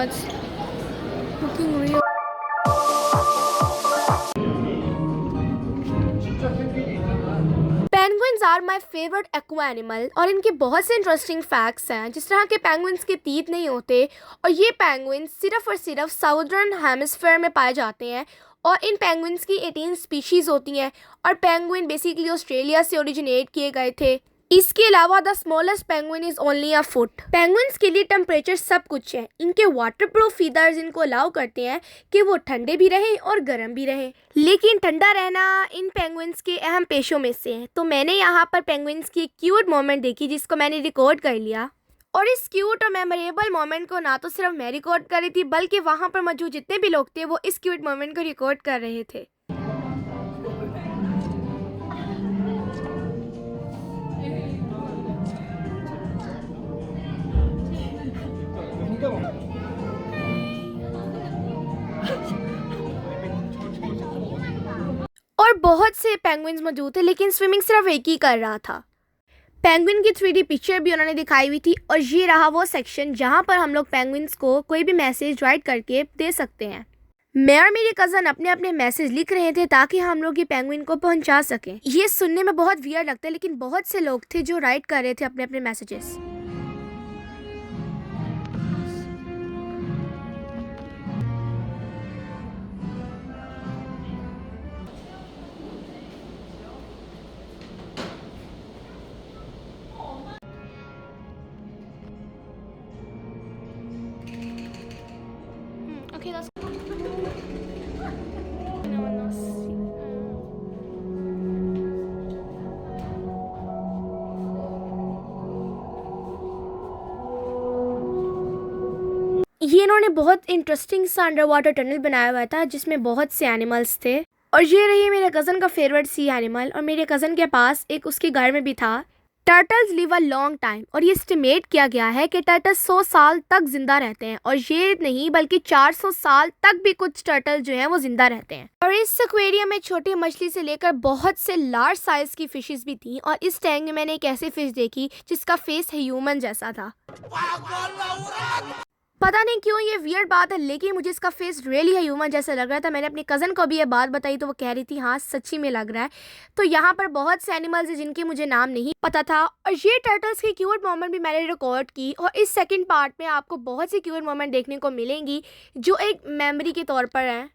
god. Looking real. Penguins are my favourite aqua animal और इनके बहुत से इंटरेस्टिंग फैक्ट्स हैं। जिस तरह के पेंगुइन्स के तीत नहीं होते और ये पेंगुइन्स सिर्फ और सिर्फ साउदर्न हेमिस्फेयर में पाए जाते हैं और इन पेंगुइन्स की 18 स्पीशीज़ होती हैं और पेंगुइन बेसिकली ऑस्ट्रेलिया से ओरिजिनेट किए गए थे। इसके अलावा the smallest penguin is only a foot. Penguins के लिए टेम्परेचर सब कुछ है। इनके वाटरप्रूफ फीदर्स इनको अलाउ करते हैं कि वो ठंडे भी रहें और गर्म भी रहें, लेकिन ठंडा रहना इन पेंगुइन्स के अहम पेशों में से है। तो मैंने यहाँ पर पेंगुइन्स की एक क्यूट मोमेंट देखी जिसको मैंने रिकॉर्ड कर लिया और इस क्यूट और मेमोरेबल मोमेंट को ना तो सिर्फ मैं रिकॉर्ड कर रही थी बल्कि वहाँ पर मौजूद जितने भी लोग थे वो इस क्यूट मोमेंट को रिकॉर्ड कर रहे थे। और बहुत से पेंगुइन्स मौजूद थे लेकिन स्विमिंग सिर्फ एक ही कर रहा था। पेंगुइन की 3D पिक्चर भी उन्होंने दिखाई हुई थी और ये रहा वो सेक्शन जहाँ पर हम लोग पेंगुइन्स को कोई भी मैसेज राइट करके दे सकते हैं। मैं और मेरी कज़न अपने अपने मैसेज लिख रहे थे ताकि हम लोग ये पेंगुइन को पहुँचा सकें। ये सुनने में बहुत वियर्ड लगता है लेकिन बहुत से लोग थे जो राइट कर रहे थे अपने अपने मैसेजेस। Okay, that's ये इन्होंने बहुत इंटरेस्टिंग सा अंडर वाटर टनल बनाया हुआ था जिसमें बहुत से एनिमल्स थे और ये रही मेरे कज़न का फेवरेट सी एनिमल और मेरे कज़न के पास एक उसके घर में भी था। Turtles live a long time और ये एस्टिमेट किया गया है कि टर्टल्स 100 साल तक जिंदा रहते हैं और ये नहीं बल्कि 400 साल तक भी कुछ टर्टल जो हैं वो जिंदा रहते हैं। और इस एक्वेरियम में छोटी मछली से लेकर बहुत से लार्ज साइज की फिशेस भी थी और इस टैंक में मैंने एक ऐसी फिश देखी जिसका फेस ह्यूमन जैसा था। पता नहीं क्यों ये वियर्ड बात है लेकिन मुझे इसका फेस रियली ह्यूमन जैसा लग रहा था। मैंने अपनी कज़न को भी ये बात बताई तो वो कह रही थी हाँ सच्ची में लग रहा है। तो यहाँ पर बहुत से एनिमल्स हैं जिनके मुझे नाम नहीं पता था और ये टर्टल्स की क्यूट मोमेंट भी मैंने रिकॉर्ड की और इस सेकंड पार्ट में आपको बहुत सी क्यूट मोमेंट देखने को मिलेंगी जो एक मेमोरी के तौर पर हैं।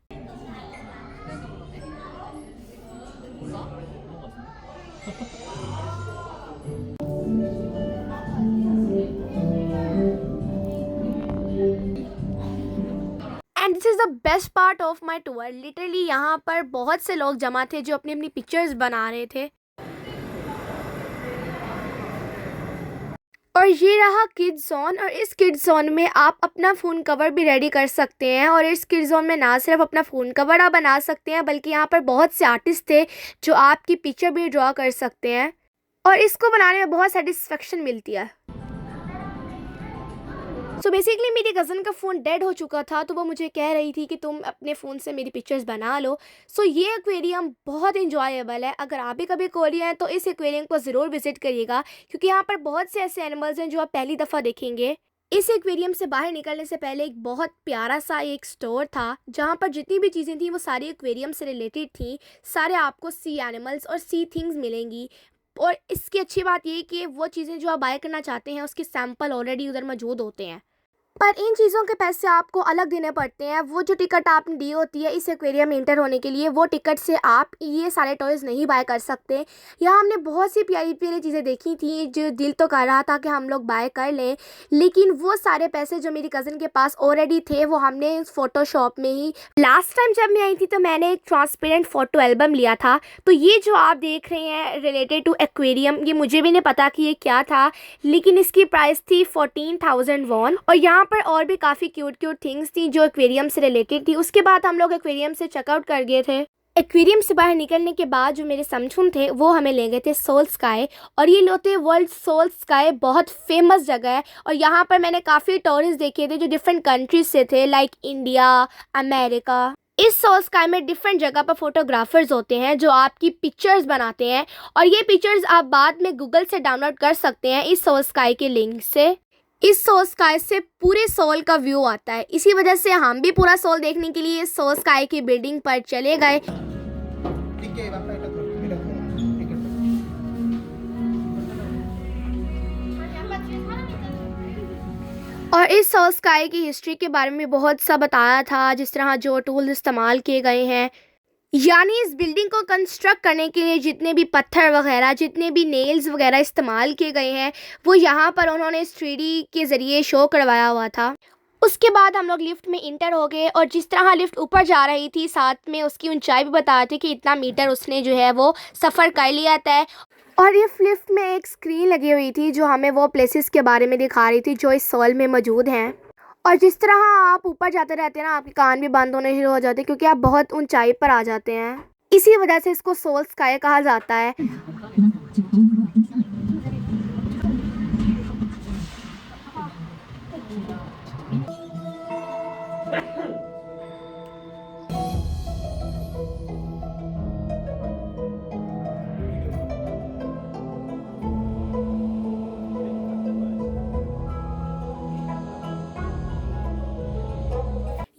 And this is the best part of my tour. Literally यहाँ पर बहुत से लोग जमा थे जो अपनी अपनी पिक्चर्स बना रहे थे। और ये रहा किड्स जोन और इस किड्स जोन में आप अपना फ़ोन कवर भी रेडी कर सकते हैं और इस किड्स जोन में ना सिर्फ अपना फ़ोन कवर आप बना सकते हैं बल्कि यहाँ पर बहुत से आर्टिस्ट थे जो आपकी पिक्चर भी ड्रॉ कर सकते हैं और इसको बनाने में बहुत सेटिस्फेक्शन मिलती है। सो बेसिकली मेरी कज़न का फ़ोन डेड हो चुका था तो वो मुझे कह रही थी कि तुम अपने फ़ोन से मेरी पिक्चर्स बना लो। सो ये एक्वेरियम बहुत इंजॉयबल है। अगर आप भी कभी कोरिया हैं तो इस एक्वेरियम को ज़रूर विज़िट करिएगा क्योंकि यहाँ पर बहुत से ऐसे एनिमल्स हैं जो आप पहली दफ़ा देखेंगे। इस एक्वेरियम से बाहर निकलने से पहले एक बहुत प्यारा सा एक स्टोर था जहाँ पर जितनी भी चीज़ें थी वो सारी एक्वेरियम से रिलेटेड थी। सारे आपको सी एनिमल्स और सी थिंग्स मिलेंगी और इसकी अच्छी बात ये कि वो चीज़ें जो आप बाय करना चाहते हैं उसके सैंपल ऑलरेडी उधर मौजूद होते हैं पर इन चीज़ों के पैसे आपको अलग देने पड़ते हैं। वो जो टिकट आपने दी होती है इस एक्वेरियम में इंटर होने के लिए वो टिकट से आप ये सारे टॉयज़ नहीं बाय कर सकते। यहाँ हमने बहुत सी प्यारी प्यारी चीज़ें देखी थी जो दिल तो कर रहा था कि हम लोग बाय कर लें लेकिन वो सारे पैसे जो मेरी कज़न के पास ऑलरेडी थे वो हमने फ़ोटोशॉप में ही। लास्ट टाइम जब मैं आई थी तो मैंने एक ट्रांसपेरेंट फ़ोटो एल्बम लिया था। तो ये जो आप देख रहे हैं रिलेटेड टू एक्वेरियम ये मुझे भी नहीं पता कि ये क्या था लेकिन इसकी प्राइस थी 14,000 वॉन और यहाँ और भी काफ़ी क्यूट थिंग्स थी जो एक्वेरियम से रिलेटेड थी। उसके बाद हम लोग एक्वेरियम से चेकआउट कर गए थे। एक्वेरियम से बाहर निकलने के बाद जो मेरे समझून थे वो हमें ले गए थे सोल स्काई और ये लोते वर्ल्ड सोल स्काई बहुत फेमस जगह है और यहाँ पर मैंने काफ़ी टूरिस्ट देखे थे जो डिफरेंट कंट्रीज से थे लाइक इंडिया, अमेरिका। इस सोल स्काई में डिफरेंट जगह पर फोटोग्राफर्स होते हैं जो आपकी पिक्चर्स बनाते हैं और ये पिक्चर्स आप बाद में गूगल से डाउनलोड कर सकते हैं इस सोल स्काई के लिंक से। इस सोल स्काई से पूरे सोल का व्यू आता है। इसी वजह से हम भी पूरा सोल देखने के लिए सोल स्काई की बिल्डिंग पर चले गए। और इस सोल स्काई की हिस्ट्री के बारे में बहुत सा बताया था, जिस तरह जो टूल्स इस्तेमाल किए गए हैं, यानी इस बिल्डिंग को कंस्ट्रक्ट करने के लिए जितने भी पत्थर वगैरह, जितने भी नेल्स वगैरह इस्तेमाल किए गए हैं, वो यहाँ पर उन्होंने 3D के ज़रिए शो करवाया हुआ था। उसके बाद हम लोग लिफ्ट में इंटर हो गए और जिस तरह लिफ्ट ऊपर जा रही थी, साथ में उसकी ऊंचाई भी बता रही थी कि इतना मीटर उसने जो है वो सफ़र कर लिया था। और ये लिफ्ट में एक स्क्रीन लगी हुई थी जो हमें वो प्लेसेस के बारे में दिखा रही थी जो इस सोल में मौजूद हैं। और जिस तरह आप ऊपर जाते रहते हैं ना, आपके कान भी बंद होने शुरू हो जाते हैं क्योंकि आप बहुत ऊंचाई पर आ जाते हैं। इसी वजह से इसको सोल स्काई कहा जाता है।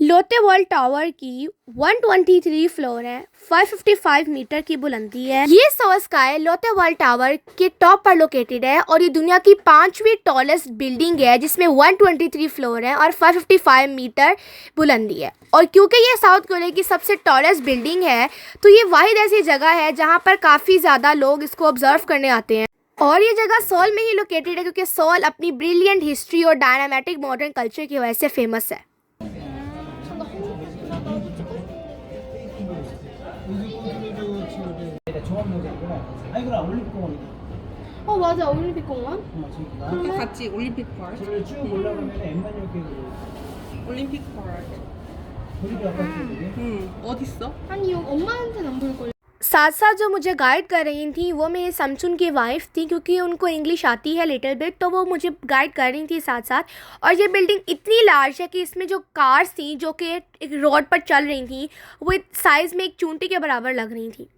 लोटे वर्ल्ड टावर की 123 फ्लोर है, 555 मीटर की बुलंदी है। ये सोल स्काई लोटे वर्ल्ड टावर के टॉप पर लोकेटेड है और ये दुनिया की 5वीं टॉलेस्ट बिल्डिंग है जिसमें 123 फ्लोर है और 555 मीटर बुलंदी है। और क्योंकि ये साउथ कोरिया की सबसे टॉलेस्ट बिल्डिंग है, तो ये वाहिद ऐसी जगह है जहाँ पर काफ़ी ज़्यादा लोग इसको ऑब्जर्व करने आते हैं। और ये जगह सोल में ही लोकेटेड है क्योंकि सोल अपनी ब्रिलियंट हिस्ट्री और डायनामेटिक मॉडर्न कल्चर की वजह से फेमस है। 아이구나 올림픽공원이다. 맞아, 올림픽 공원. 저기가 아까 같이 올림픽 파크. 저를 쭉 올라가면 엠마뉴엘길로 올림픽 파크. 거기도 아까 저기. 어딨어? 아니, 엄마한테는 안 보일걸요। साथ साथ जो मुझे गाइड कर रही थी वो मेरे समसुन की वाइफ थी, क्योंकि उनको इंग्लिश आती है लिटिल बिट, तो वो मुझे गाइड कर रही थी साथ साथ। और ये बिल्डिंग इतनी लार्ज है कि इसमें जो कार्स थी जो कि एक रोड पर चल रही थी, वो साइज़ में एक चूंटी के बराबर लग रही थी।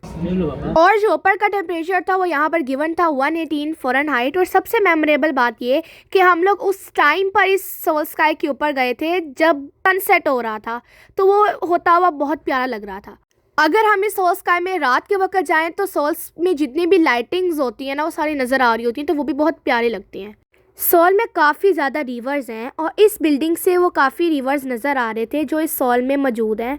और जो ऊपर का टेम्परेचर था वो यहाँ पर गिवन था 118 फ़ारेनहाइट। और सबसे मेमोरेबल बात ये कि हम लोग उस टाइम पर इस सोल स्काई के ऊपर गए थे जब सनसेट हो रहा था, तो वो होता हुआ बहुत प्यारा लग रहा था। अगर हम इस सोल स्काई में रात के वक्त जाएं तो सोल में जितनी भी लाइटिंग्स होती हैं ना, वो सारी नज़र आ रही होती हैं, तो वो भी बहुत प्यारे लगते हैं। सोल में काफ़ी ज़्यादा रिवर्स हैं और इस बिल्डिंग से वो काफ़ी रिवर्स नज़र आ रहे थे जो इस सोल में मौजूद हैं।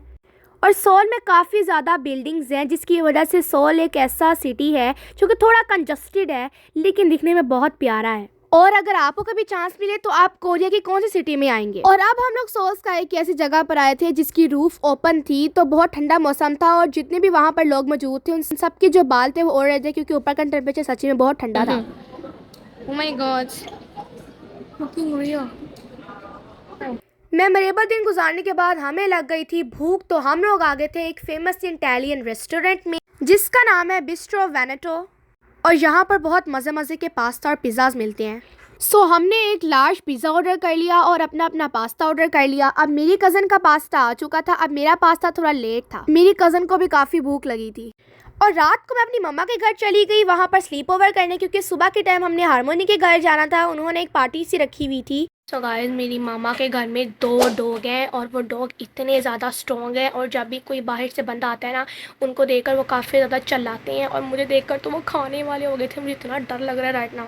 और सोल में काफ़ी ज़्यादा बिल्डिंग्स हैं जिसकी वजह से सोल एक ऐसा सिटी है जो कि थोड़ा कंजस्टेड है लेकिन दिखने में बहुत प्यारा है। और अगर आपको कभी चांस मिले तो आप कोरिया की कौन सी सिटी में आएंगे? और अब हम लोग सोल स्काई की ऐसी जगह पर आए थे जिसकी रूफ ओपन थी, तो बहुत ठंडा मौसम था और जितने भी वहाँ पर लोग मौजूद थे उन सबके जो बाल थे वो उड़ रहे थे क्योंकि ऊपर का टेम्परेचर सच्ची में बहुत ठंडा था। Oh my god. Looking real. Memorable दिन गुजारने के बाद हमें लग गई थी भूख, तो हम लोग आ गए थे एक फेमस इटालियन रेस्टोरेंट में जिसका नाम है बिस्ट्रो वेनेटो। और यहाँ पर बहुत मज़े मज़े के पास्ता और पिज़्ज़ाज मिलते हैं। सो हमने एक लार्ज पिज़्ज़ा ऑर्डर कर लिया और अपना अपना पास्ता ऑर्डर कर लिया। अब मेरी कज़न का पास्ता आ चुका था, अब मेरा पास्ता थोड़ा लेट था। मेरी कज़न को भी काफ़ी भूख लगी थी और रात को मैं अपनी मम्मा के घर चली गई वहाँ पर स्लीप ओवर करने, क्योंकि सुबह के टाइम हमने हारमोनी के घर जाना था, उन्होंने एक पार्टी सी रखी हुई थी। सो गाइस, मेरी मामा के घर में 2 डॉग हैं और वो डॉग इतने ज़्यादा स्ट्रॉन्ग हैं और जब भी कोई बाहर से बंदा आता है ना, उनको देखकर वो काफ़ी ज़्यादा चिल्लाते हैं और मुझे देखकर तो वो खाने वाले हो गए थे। मुझे इतना डर लग रहा है राइट नाउ।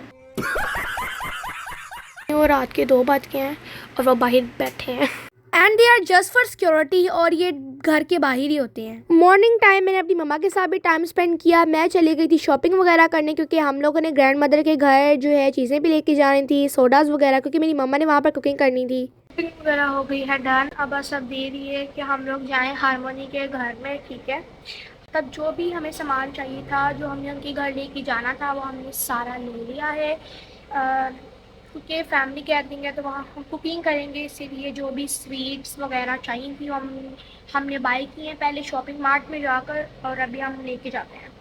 वो रात के 2 बज गए हैं और वो बाहर बैठे हैं and they are just for security, और ये घर के बाहर ही होते हैं। मॉर्निंग टाइम मैंने अपनी मम्मा के साथ भी टाइम स्पेंड किया। मैं चली गई थी शॉपिंग वगैरह करने क्योंकि हम लोगों ने ग्रैंड मदर के घर जो है चीज़ें भी लेके जानी थी, सोडाज वगैरह, क्योंकि मेरी मम्मा ने वहाँ पर कुकिंग करनी थी। शॉपिंग वगैरह हो गई है डन। अब बस अब देरी है कि हम लोग जाएँ हारमोनी के घर में, ठीक है। तब जो भी हमें सामान चाहिए था, जो हमने उनके घर लेके जाना था, वो हमने सारा ले लिया है। क्योंकि फैमिली गैदरिंग है तो वहाँ हम कुकिंग करेंगे, इसीलिए जो भी स्वीट्स वगैरह चाहिए थी हमने बाई की हैं पहले शॉपिंग मार्ट में जाकर, और अभी हम लेके जाते हैं।